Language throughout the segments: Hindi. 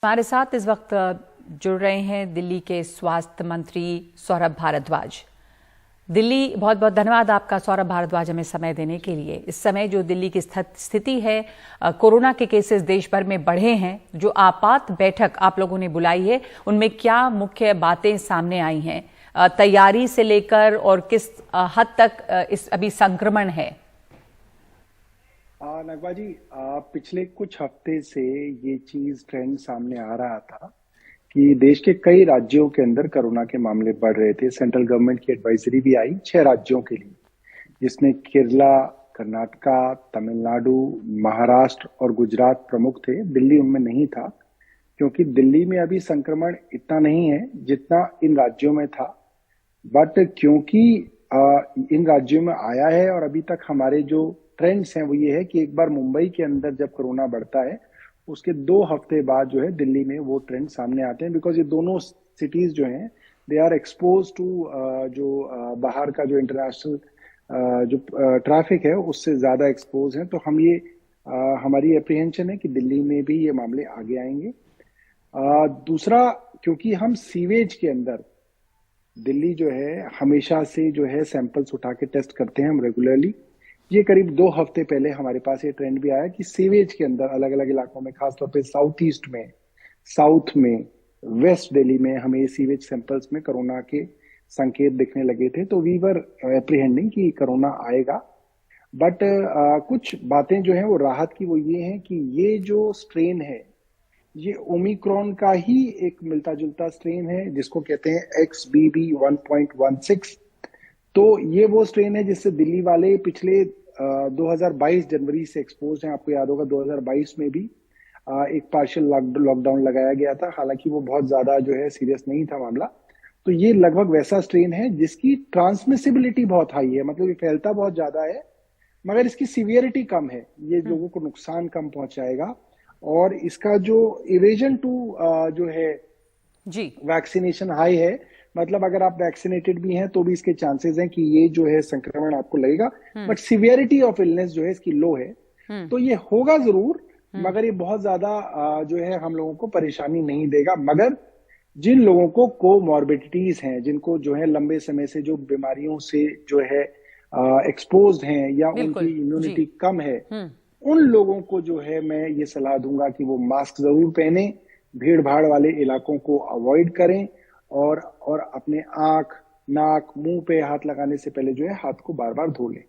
हमारे साथ इस वक्त जुड़ रहे हैं दिल्ली के स्वास्थ्य मंत्री सौरभ भारद्वाज। दिल्ली, बहुत बहुत धन्यवाद आपका सौरभ भारद्वाज, हमें समय देने के लिए। इस समय जो दिल्ली की स्थिति है, कोरोना के केसेस देश भर में बढ़े हैं, जो आपात बैठक आप लोगों ने बुलाई है उनमें क्या मुख्य बातें सामने आई हैं, तैयारी से लेकर और किस हद तक इस अभी संक्रमण है? नगवा जी, पिछले कुछ हफ्ते से ये चीज ट्रेंड सामने आ रहा था कि देश के कई राज्यों के अंदर कोरोना के मामले बढ़ रहे थे। सेंट्रल गवर्नमेंट की एडवाइजरी भी आई 6 राज्यों के लिए, जिसमें केरला, कर्नाटका, तमिलनाडु, महाराष्ट्र और गुजरात प्रमुख थे। दिल्ली उनमें नहीं था, क्योंकि दिल्ली में अभी संक्रमण इतना नहीं है जितना इन राज्यों में था। बट क्योंकि इन राज्यों में आया है और अभी तक हमारे जो ट्रेंड्स हैं वो ये है कि एक बार मुंबई के अंदर जब कोरोना बढ़ता है उसके 2 हफ्ते बाद जो है दिल्ली में वो ट्रेंड सामने आते हैं। बिकॉज ये दोनों सिटीज जो हैं दे आर एक्सपोज टू जो बाहर का जो इंटरनेशनल जो ट्रैफिक है उससे ज्यादा एक्सपोज हैं। तो हम ये हमारी एप्रीहेंशन है कि दिल्ली में भी ये मामले आगे आएंगे। दूसरा, क्योंकि हम सीवेज के अंदर दिल्ली जो है हमेशा से जो है सैंपल्स उठा के टेस्ट करते हैं हम रेगुलरली। ये करीब 2 हफ्ते पहले हमारे पास ये ट्रेंड भी आया कि सीवेज के अंदर अलग अलग इलाकों में, खासतौर पे साउथ ईस्ट में, साउथ में, वेस्ट दिल्ली में हमें सीवेज सैंपल्स में कोरोना के संकेत दिखने लगे थे। तो वी वर एप्रीहेंडिंग कि कोरोना आएगा। बट कुछ बातें जो है वो राहत की वो ये है कि ये जो स्ट्रेन है ये ओमिक्रॉन का ही एक मिलता जुलता स्ट्रेन है, जिसको कहते हैं XBB 1.16। तो ये वो स्ट्रेन है जिससे दिल्ली वाले पिछले 2022 जनवरी से एक्सपोज हैं। आपको याद होगा 2022 में भी एक पार्शियल लॉकडाउन लगाया गया था, हालांकि वो बहुत ज्यादा जो है सीरियस नहीं था मामला। तो ये लगभग वैसा स्ट्रेन है जिसकी ट्रांसमिसिबिलिटी बहुत हाई है, मतलब ये फैलता बहुत ज्यादा है मगर इसकी सीवियरिटी कम है, ये लोगों को नुकसान कम पहुंचाएगा। और इसका जो इवेजन टू जो है जी वैक्सीनेशन हाई है, मतलब अगर आप वैक्सीनेटेड भी हैं तो भी इसके चांसेस हैं कि ये जो है संक्रमण आपको लगेगा। बट सीवियरिटी ऑफ इलनेस जो है इसकी लो है। तो ये होगा जरूर, मगर ये बहुत ज्यादा जो है हम लोगों को परेशानी नहीं देगा। मगर जिन लोगों को कोमॉर्बिडिटीज हैं, जिनको जो है लंबे समय से जो बीमारियों से जो है एक्सपोज्ड हैं या उनकी इम्यूनिटी कम है, उन लोगों को जो है मैं ये सलाह दूंगा कि वो मास्क जरूर पहने, भीड़ भाड़ वाले इलाकों को अवॉइड करें और अपने आंख, नाक, मुंह पे हाथ लगाने से पहले जो है हाथ को बार बार धो लें।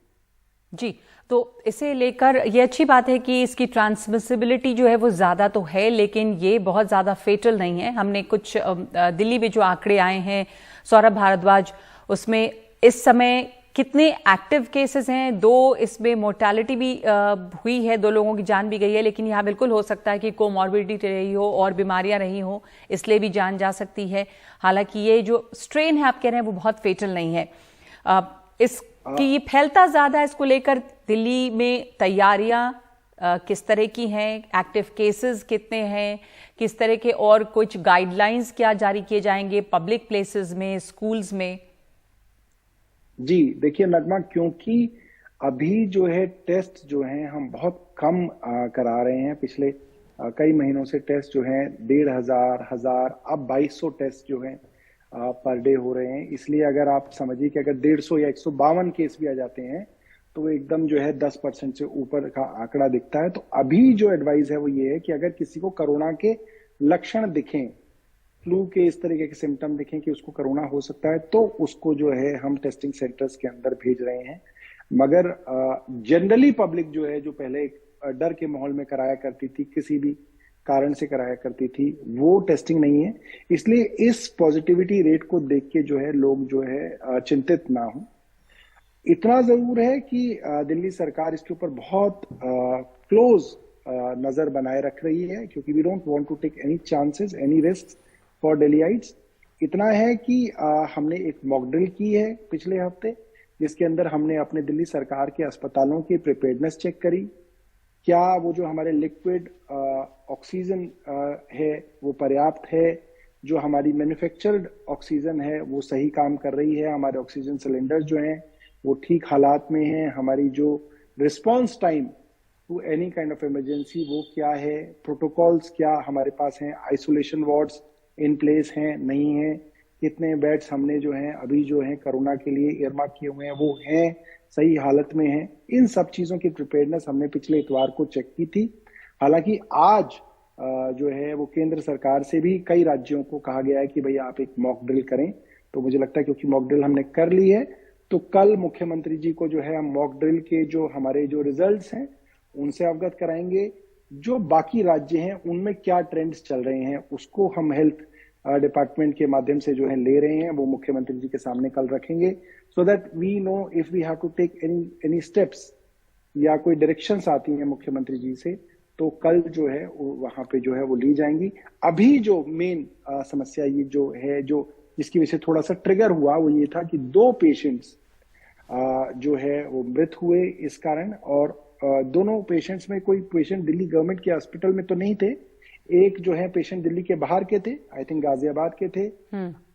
जी, तो इसे लेकर ये अच्छी बात है कि इसकी ट्रांसमिसिबिलिटी जो है वो ज्यादा तो है, लेकिन ये बहुत ज्यादा फेटल नहीं है। हमने कुछ दिल्ली में जो आंकड़े आए हैं सौरभ भारद्वाज, उसमें इस समय कितने एक्टिव केसेस हैं? 2 इसमें मोर्टेलिटी भी हुई है, 2 लोगों की जान भी गई है। लेकिन यहाँ बिल्कुल हो सकता है कि कोमॉर्बिडिटी रही हो और बीमारियां रही हो, इसलिए भी जान जा सकती है। हालांकि ये जो स्ट्रेन है आप कह रहे हैं वो बहुत फेटल नहीं है। इसकी फैलता ज्यादा है, इसको लेकर दिल्ली में तैयारियां किस तरह की हैं? एक्टिव केसेस कितने हैं? किस तरह के और कुछ गाइडलाइंस क्या जारी किए जाएंगे पब्लिक प्लेसेस में, स्कूल्स में? जी देखिए नगमा, क्योंकि अभी जो है टेस्ट जो है हम बहुत कम करा रहे हैं। पिछले कई महीनों से टेस्ट जो है 1,500 अब 2,200 टेस्ट जो है पर डे हो रहे हैं। इसलिए अगर आप समझिए कि अगर 150 या 152 केस भी आ जाते हैं तो एकदम जो है 10% से ऊपर का आंकड़ा दिखता है। तो अभी जो एडवाइस है वो ये है कि अगर किसी को कोरोना के लक्षण दिखें, फ्लू के इस तरीके के सिम्टम दिखें कि उसको कोरोना हो सकता है, तो उसको जो है हम टेस्टिंग सेंटर्स के अंदर भेज रहे हैं। मगर जनरली पब्लिक जो है, जो पहले डर के माहौल में कराया करती थी, किसी भी कारण से कराया करती थी, वो टेस्टिंग नहीं है। इसलिए इस पॉजिटिविटी रेट को देख के जो है लोग जो है चिंतित ना हो। इतना जरूर है कि दिल्ली सरकार इसके ऊपर बहुत क्लोज नजर बनाए रख रही है, क्योंकि we don't want to take any chances, any risk for Delhiites. इतना है कि हमने एक मॉक ड्रिल की है पिछले हफ्ते, जिसके अंदर हमने अपने दिल्ली सरकार के अस्पतालों की प्रिपेयर्डनेस चेक करी। क्या वो जो हमारे लिक्विड ऑक्सीजन है वो पर्याप्त है, जो हमारी मैन्युफैक्चर्ड ऑक्सीजन है वो सही काम कर रही है, हमारे ऑक्सीजन सिलेंडर जो हैं वो ठीक हालात में हैं, हमारी जो response time to any kind of emergency वो क्या है, प्रोटोकॉल्स क्या हमारे पास हैं, आइसोलेशन वार्ड्स इन प्लेस हैं नहीं है, कितने बेड्स हमने जो हैं अभी जो हैं कोरोना के लिए एयरमार्क किए हुए हैं वो हैं सही हालत में हैं। इन सब चीजों की प्रिपेयर्डनेस हमने पिछले इतवार को चेक की थी। हालांकि आज जो है वो केंद्र सरकार से भी कई राज्यों को कहा गया है कि भैया आप एक मॉक ड्रिल करें। तो मुझे लगता है क्योंकि मॉक ड्रिल हमने कर ली है तो कल मुख्यमंत्री जी को जो है हम मॉक ड्रिल के जो हमारे जो रिजल्ट्स हैं उनसे अवगत कराएंगे। जो बाकी राज्य हैं उनमें क्या ट्रेंड्स चल रहे हैं उसको हम हेल्थ डिपार्टमेंट के माध्यम से जो है ले रहे हैं, वो मुख्यमंत्री जी के सामने कल रखेंगे so that we know if we have to take any steps या कोई डायरेक्शंस आती हैं मुख्यमंत्री जी से तो कल जो है वहां पे जो है वो ली जाएंगी। अभी जो मेन समस्या ये जो है जो जिसकी वजह से थोड़ा सा ट्रिगर हुआ वो ये था कि 2 पेशेंट्स जो है वो मृत हुए इस कारण, और दोनों पेशेंट्स में कोई पेशेंट दिल्ली गवर्नमेंट के हॉस्पिटल में तो नहीं थे। एक जो है पेशेंट दिल्ली के बाहर के थे, आई थिंक गाजियाबाद के थे,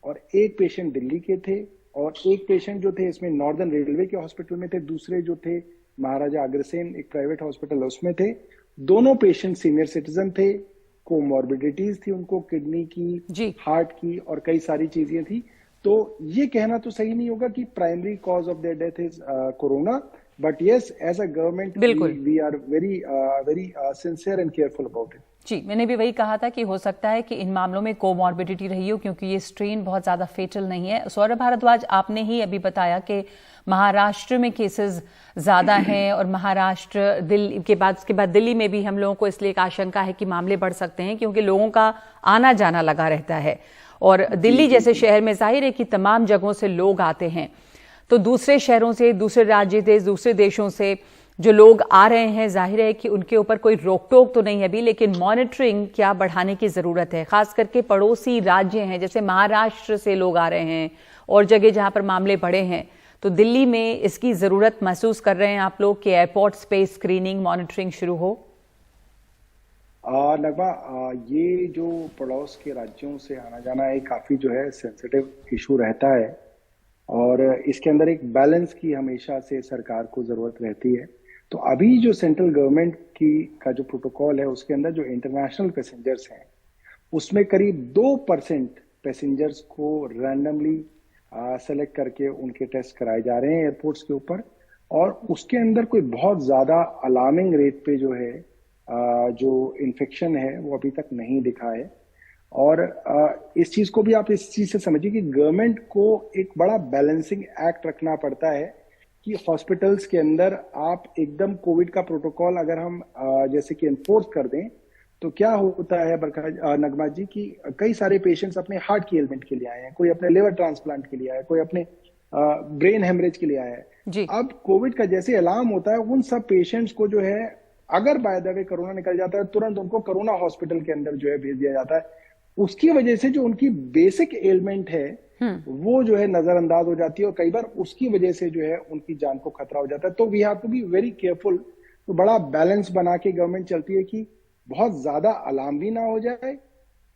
और एक पेशेंट दिल्ली के थे, और एक पेशेंट जो थे इसमें नॉर्दर्न रेलवे के हॉस्पिटल में थे, दूसरे जो थे महाराजा अग्रसेन एक प्राइवेट हॉस्पिटल उसमें थे। दोनों पेशेंट सीनियर सिटीजन थे, कोमॉर्बिडिटीज थी उनको, किडनी की, हार्ट की और कई सारी चीजें थी। तो ये कहना तो सही नहीं होगा कि primary cause of their death is corona, but yes as a government we are very sincere and careful about it. जी, मैंने भी वही कहा था कि हो सकता है कि इन मामलों में कोमॉर्बिडिटी रही हो क्योंकि ये स्ट्रेन बहुत ज्यादा फेटल नहीं है। सौरभ भारद्वाज, आपने ही अभी बताया कि महाराष्ट्र में केसेस ज्यादा हैं और महाराष्ट्र दिल्ली के बाद दिल्ली में भी हम लोगों को इसलिए एक आशंका है कि मामले बढ़ सकते हैं क्योंकि लोगों का आना जाना लगा रहता है और दिल्ली जैसे शहर में जाहिर है कि तमाम जगहों से लोग आते हैं, तो दूसरे शहरों से, दूसरे राज्य से, दूसरे देशों से जो लोग आ रहे हैं जाहिर है कि उनके ऊपर कोई रोक टोक तो नहीं है अभी, लेकिन मॉनिटरिंग क्या बढ़ाने की जरूरत है। खास करके पड़ोसी राज्य हैं जैसे महाराष्ट्र से लोग आ रहे हैं और जगह जहां पर मामले बढ़े हैं, तो दिल्ली में इसकी जरूरत महसूस कर रहे हैं आप लोग कि एयरपोर्ट्स पे स्क्रीनिंग मॉनिटरिंग शुरू हो? नगमा, ये जो पड़ोस के राज्यों से आना जाना एक काफी जो है सेंसिटिव इशू रहता है और इसके अंदर एक बैलेंस की हमेशा से सरकार को जरूरत रहती है। तो अभी जो सेंट्रल गवर्नमेंट का जो प्रोटोकॉल है उसके अंदर जो इंटरनेशनल पैसेंजर्स हैं उसमें करीब 2% पैसेंजर्स को रैंडमली सेलेक्ट करके उनके टेस्ट कराए जा रहे हैं एयरपोर्ट्स के ऊपर, और उसके अंदर कोई बहुत ज्यादा अलार्मिंग रेट पे जो है जो इन्फेक्शन है वो अभी तक नहीं दिखा है। और इस चीज को भी आप इस चीज से समझिए कि गवर्नमेंट को एक बड़ा बैलेंसिंग एक्ट रखना पड़ता है कि हॉस्पिटल्स के अंदर आप एकदम कोविड का प्रोटोकॉल अगर हम जैसे कि एनफोर्स कर दें तो क्या होता है नगमा जी कि कई सारे पेशेंट्स अपने हार्ट की एलिमेंट के लिए आए हैं, कोई अपने लिवर ट्रांसप्लांट के लिए आया है, कोई अपने ब्रेन हेमरेज के लिए आया है। अब कोविड का जैसे अलार्म होता है उन सब पेशेंट्स को जो है अगर बाय द वे कोरोना निकल जाता है तुरंत उनको कोरोना हॉस्पिटल के अंदर जो है भेज दिया जाता है। उसकी वजह से जो उनकी बेसिक एलिमेंट है वो जो है नजरअंदाज हो जाती है और कई बार उसकी वजह से जो है उनकी जान को खतरा हो जाता है। तो we have to be very careful. तो बड़ा बैलेंस बना के गवर्नमेंट चलती है कि बहुत ज्यादा अलार्म भी ना हो जाए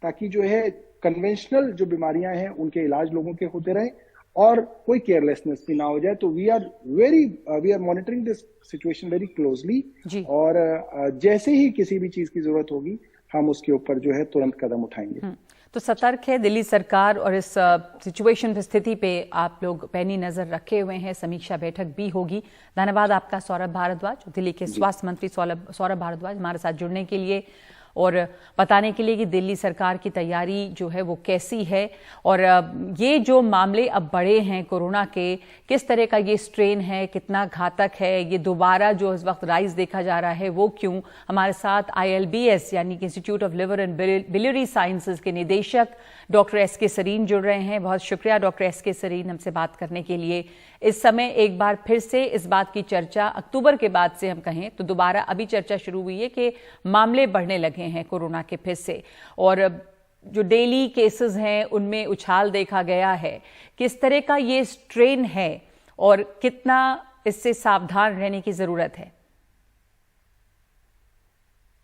ताकि जो है कन्वेंशनल जो बीमारियां हैं उनके इलाज लोगों के होते रहे और कोई केयरलेसनेस भी ना हो जाए। तो we are monitoring this situation very closely और जैसे ही किसी भी चीज की जरूरत होगी हम उसके ऊपर जो है तुरंत कदम उठाएंगे। तो सतर्क है दिल्ली सरकार और इस सिचुएशन स्थिति पे आप लोग पैनी नजर रखे हुए हैं। समीक्षा बैठक भी होगी। धन्यवाद आपका सौरभ भारद्वाज, दिल्ली के स्वास्थ्य मंत्री सौरभ भारद्वाज हमारे साथ जुड़ने के लिए और बताने के लिए कि दिल्ली सरकार की तैयारी जो है वो कैसी है और ये जो मामले अब बढ़े हैं कोरोना के, किस तरह का ये स्ट्रेन है, कितना घातक है, ये दोबारा जो इस वक्त राइज देखा जा रहा है वो क्यों। हमारे साथ ILBS यानी कि institute of liver and biliary sciences के निदेशक डॉक्टर SK सरीन जुड़ रहे हैं। बहुत शुक्रिया डॉक्टर SK सरीन हमसे बात करने के लिए। इस समय एक बार फिर से इस बात की चर्चा अक्टूबर के बाद से हम कहें तो दोबारा अभी चर्चा शुरू हुई है कि मामले बढ़ने लगे हैं कोरोना के फिर से और जो डेली केसेस हैं उनमें उछाल देखा गया है। किस तरह का ये स्ट्रेन है और कितना इससे सावधान रहने की जरूरत है?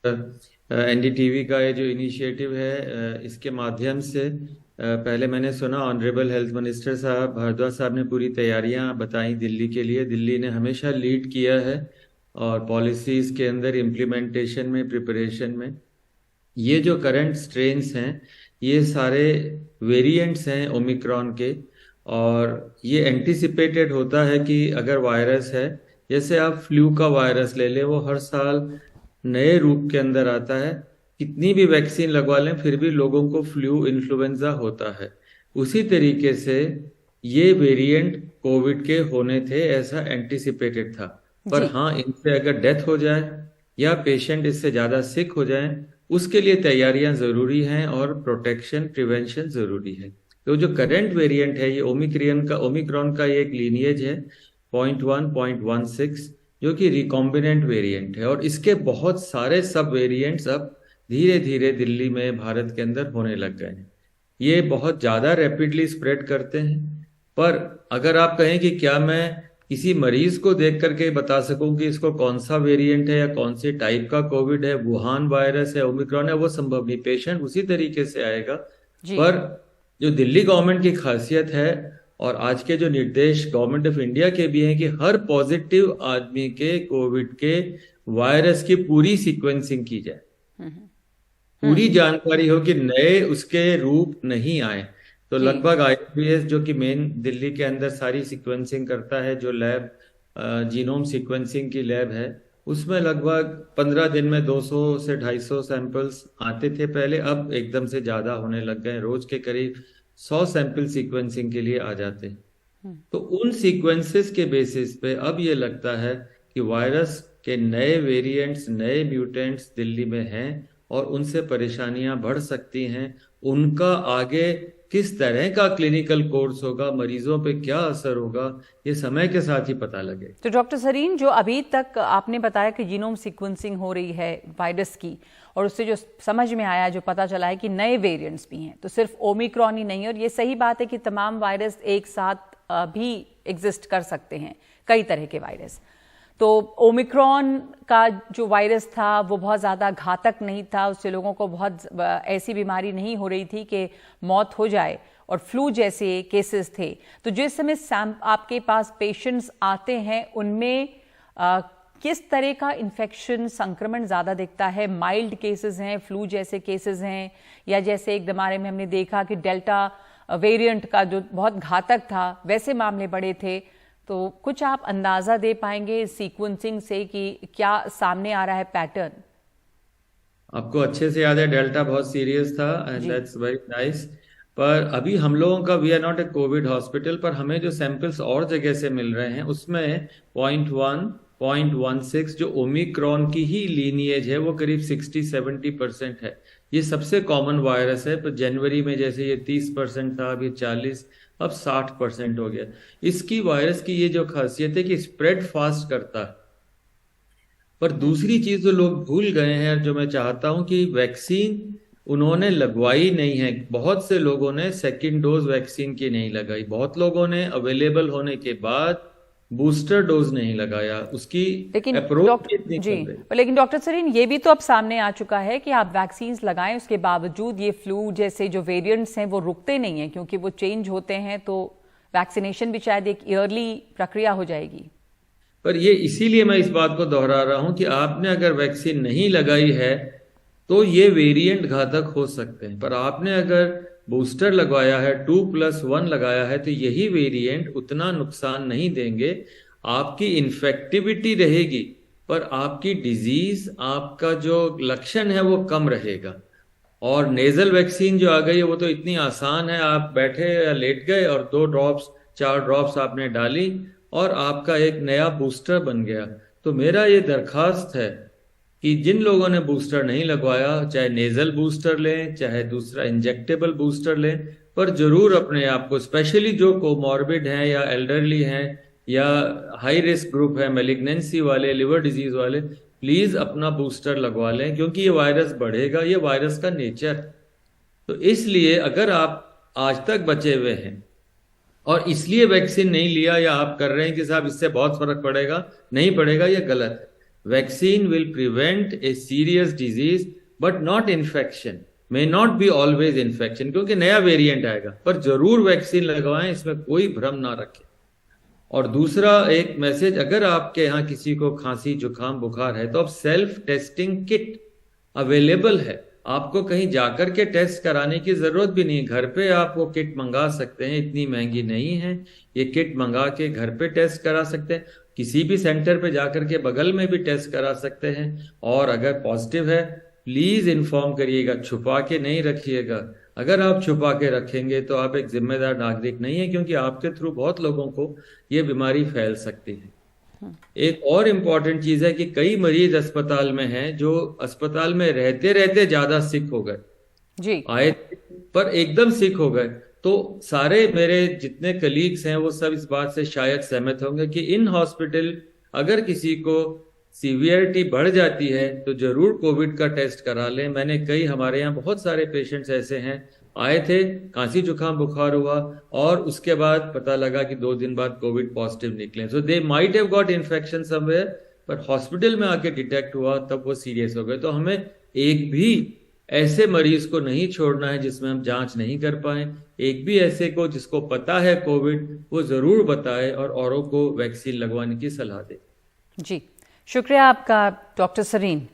NDTV का ये जो इनिशिएटिव है इसके माध्यम से पहले मैंने सुना ऑनरेबल हेल्थ मिनिस्टर साहब भारद्वाज साहब ने पूरी तैयारियां बताई दिल्ली के लिए। दिल्ली ने हमेशा लीड किया है और पॉलिसीज के अंदर इम्प्लीमेंटेशन में, प्रिपरेशन में। ये जो करंट स्ट्रेन्स हैं ये सारे वेरिएंट्स हैं ओमिक्रॉन के, और ये एंटिसिपेटेड होता है कि अगर वायरस है, जैसे आप फ्लू का वायरस ले लें, वो हर साल नए रूप के अंदर आता है, कितनी भी वैक्सीन लगवा लें फिर भी लोगों को फ्लू इन्फ्लुएंजा होता है। उसी तरीके से ये वेरिएंट कोविड के होने थे, ऐसा एंटिसिपेटेड था। पर जी। हाँ, इनसे अगर डेथ हो जाए या पेशेंट इससे ज्यादा सिक हो जाए, उसके लिए तैयारियां जरूरी हैं और प्रोटेक्शन, प्रिवेंशन जरूरी है। तो जो करंट वेरिएंट है ये ओमिक्रॉन का ये एक लीनिएज है 0.1.16, जो कि रिकॉम्बिनेंट वेरिएंट है, और इसके बहुत सारे सब वेरिएंट्स अब धीरे धीरे दिल्ली में, भारत के अंदर होने लग गए हैं। ये बहुत ज्यादा रैपिडली स्प्रेड करते हैं, पर अगर आप कहें कि क्या मैं किसी मरीज को देख करके बता सकूं कि इसको कौन सा वेरिएंट है या कौन से टाइप का कोविड है, वुहान वायरस है, ओमिक्रॉन है, वो संभव नहीं। पेशेंट उसी तरीके से आएगा। जी। पर जो दिल्ली गवर्नमेंट की खासियत है और आज के जो निर्देश गवर्नमेंट ऑफ इंडिया के भी हैं कि हर पॉजिटिव आदमी के कोविड के वायरस की पूरी सीक्वेंसिंग की जाए, पूरी जानकारी हो कि नए उसके रूप नहीं आए। तो जी। लगभग IPS जो कि मेन दिल्ली के अंदर सारी सीक्वेंसिंग करता है, जो लैब जीनोम सीक्वेंसिंग की लैब है, उसमें लगभग 15 दिन में 200 से 250 सैंपल्स आते थे पहले, अब एकदम से ज्यादा होने लग गए। रोज के करीब 100 सैंपल सीक्वेंसिंग के लिए आ जाते हैं। तो उन सीक्वेंसेस के बेसिस पे अब ये लगता है कि वायरस के नए वेरिएंट्स, नए म्यूटेंट्स दिल्ली में हैं और उनसे परेशानियां बढ़ सकती हैं। उनका आगे किस तरह का क्लिनिकल कोर्स होगा, मरीजों पे क्या असर होगा, ये समय के साथ ही पता लगे। तो डॉक्टर सरीन, जो अभी तक आपने बताया कि जीनोम सीक्वेंसिंग हो रही है वायरस की, और उससे जो समझ में आया, जो पता चला है कि नए वेरिएंट्स भी हैं, तो सिर्फ ओमिक्रॉन ही नहीं, और ये सही बात है कि तमाम वायरस एक साथ भी एग्जिस्ट कर सकते हैं, कई तरह के वायरस। तो ओमिक्रॉन का जो वायरस था वो बहुत ज़्यादा घातक नहीं था, उससे लोगों को बहुत ऐसी बीमारी नहीं हो रही थी कि मौत हो जाए, और फ्लू जैसे केसेस थे। तो जिस समय आपके पास पेशेंट्स आते हैं उनमें किस तरह का इन्फेक्शन, संक्रमण ज़्यादा दिखता है? माइल्ड केसेस हैं, फ्लू जैसे केसेस हैं, या जैसे एक बारे में हमने देखा कि डेल्टा वेरिएंट का जो बहुत घातक था, वैसे मामले बड़े थे? तो कुछ आप अंदाजा दे पाएंगे सीक्वेंसिंग से कि क्या सामने आ रहा है पैटर्न? आपको अच्छे से याद है डेल्टा बहुत सीरियस था, एंड दैट्स वेरी नाइस। पर अभी हम लोगों का, we are not a COVID hospital, पर हमें जो सैंपल्स और जगह से मिल रहे हैं उसमें 0.1.16 जो ओमिक्रॉन की ही लीनिएज है वो करीब 60-70% है। ये सबसे कॉमन वायरस है। पर जनवरी में जैसे ये 30% था, अभी 40, अब 60% हो गया। इसकी वायरस की ये जो खासियत है कि स्प्रेड फास्ट करता है। पर दूसरी चीज जो लोग भूल गए हैं, जो मैं चाहता हूं कि वैक्सीन उन्होंने लगवाई नहीं है। बहुत से लोगों ने सेकंड डोज वैक्सीन की नहीं लगाई, बहुत लोगों ने अवेलेबल होने के बाद बूस्टर डोज नहीं लगाया। उसकी लेकिन अप्रोच लेकिन डॉक्टर सरीन, ये भी तो अब सामने आ चुका है कि आप वैक्सीन लगाएं, उसके बावजूद ये फ्लू जैसे जो वेरिएंट्स हैं वो रुकते नहीं हैं, क्योंकि वो चेंज होते हैं। तो वैक्सीनेशन भी शायद एक ईयरली प्रक्रिया हो जाएगी। पर ये इसीलिए मैं इस बात को दोहरा रहा हूं कि आपने अगर वैक्सीन नहीं लगाई है तो ये वेरिएंट घातक हो सकते हैं, पर आपने अगर बूस्टर लगवाया है, 2+1 लगाया है, तो यही वेरिएंट उतना नुकसान नहीं देंगे। आपकी इन्फेक्टिविटी रहेगी, पर आपकी डिजीज, आपका जो लक्षण है वो कम रहेगा। और नेजल वैक्सीन जो आ गई है वो तो इतनी आसान है, आप बैठे या लेट गए और 2 ड्रॉप्स 4 ड्रॉप्स आपने डाली और आपका एक नया बूस्टर बन गया। तो मेरा ये दरखास्त है कि जिन लोगों ने बूस्टर नहीं लगवाया, चाहे नेजल बूस्टर लें, चाहे दूसरा इंजेक्टेबल बूस्टर लें, पर जरूर अपने आप को, स्पेशली जो कोमॉर्बिड हैं या एल्डरली हैं या हाई रिस्क ग्रुप है, मैलिग्नेंसी वाले, लिवर डिजीज वाले, प्लीज अपना बूस्टर लगवा लें, क्योंकि ये वायरस बढ़ेगा, ये वायरस का नेचर। तो इसलिए अगर आप आज तक बचे हुए हैं और इसलिए वैक्सीन नहीं लिया, या आप कर रहे हैं कि साहब इससे बहुत फर्क पड़ेगा, नहीं पड़ेगा, ये गलत है। Vaccine will prevent a serious disease but not infection, may not be always infection, क्योंकि नया वेरिएंट आएगा। पर जरूर वैक्सीन लगवाएं, इसमें कोई भ्रम ना रखें। और दूसरा एक मैसेज, अगर आपके यहाँ किसी को खांसी जुकाम बुखार है तो अब सेल्फ टेस्टिंग किट अवेलेबल है, आपको कहीं जाकर के टेस्ट कराने की जरूरत भी नहीं, घर पे आप वो किट मंगा सकते हैं, इतनी महंगी नहीं है, ये किट मंगा के घर पे टेस्ट करा सकते हैं, किसी भी सेंटर पे जाकर के बगल में भी टेस्ट करा सकते हैं। और अगर पॉजिटिव है प्लीज इन्फॉर्म करिएगा, छुपा के नहीं रखिएगा। अगर आप छुपा के रखेंगे तो आप एक जिम्मेदार नागरिक नहीं है, क्योंकि आपके थ्रू बहुत लोगों को ये बीमारी फैल सकती है। एक और इम्पॉर्टेंट चीज है कि कई मरीज अस्पताल में हैं जो अस्पताल में रहते रहते ज्यादा सिक हो गए, जी आए पर एकदम सिक हो गए। तो सारे मेरे जितने कलीग्स हैं वो सब इस बात से शायद सहमत होंगे कि इन हॉस्पिटल अगर किसी को सीवियरिटी बढ़ जाती है तो जरूर कोविड का टेस्ट करा लें। मैंने हमारे यहाँ बहुत सारे पेशेंट्स ऐसे हैं, आए थे, खांसी जुकाम बुखार हुआ और उसके बाद पता लगा कि 2 दिन बाद कोविड पॉजिटिव निकले। So they might have got infection somewhere, पर हॉस्पिटल में आके डिटेक्ट हुआ तब वो सीरियस हो गए। तो हमें एक भी ऐसे मरीज को नहीं छोड़ना है जिसमें हम जांच नहीं कर पाए। एक भी ऐसे को जिसको पता है कोविड, वो जरूर बताए और औरों को वैक्सीन लगवाने की सलाह दे। जी, शुक्रिया आपका डॉक्टर सरीन।